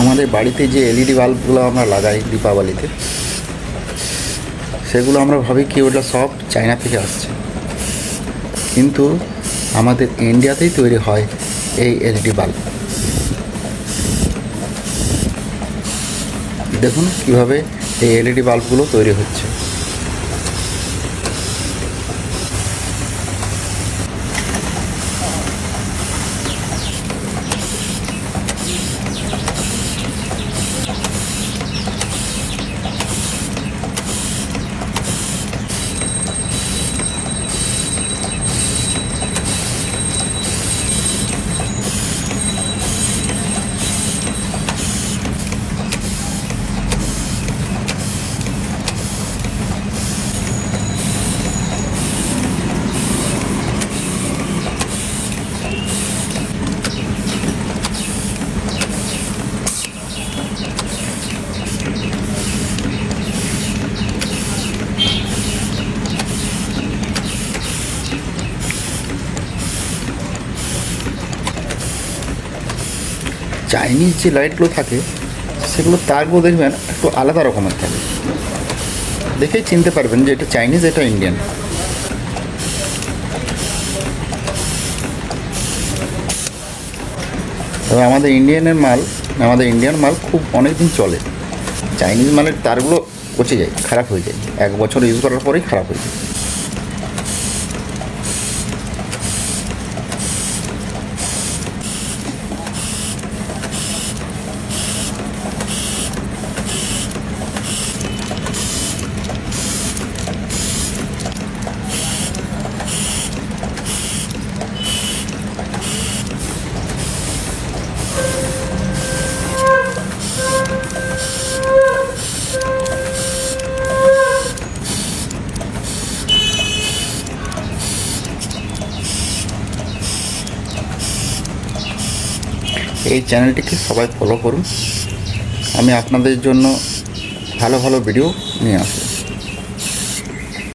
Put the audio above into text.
আমাদের বাড়িতে যে এলইডি বাল্বগুলো আমরা লাগাই দীপাবলিতে, সেগুলো আমরা ভাবি কি ওটা সব চায়না থেকে আসছে, কিন্তু আমাদের ইন্ডিয়াতেই তৈরি হয় এই এলইডি বাল্ব। দেখুন কীভাবে এই এলইডি বাল্বগুলো তৈরি হচ্ছে। চাইনিজ যে লাইটগুলো থাকে সেগুলো তারগুলো দেখবেন একটু আলাদা রকমের থাকে, দেখেই চিনতে পারবেন যে এটা চাইনিজ, এটা ইন্ডিয়ান। তবে আমাদের ইন্ডিয়ান মাল খুব অনেক দিন চলে। চাইনিজ মালের তারগুলো পচে যায়, খারাপ হয়ে যায়, 1 বছর ইউজ করার পরেই খারাপ হয়ে যায়। এই চ্যানেলটিকে সবাই ফলো করুন, আমি আপনাদের জন্য ভালো ভালো ভিডিও নিয়ে আসবো।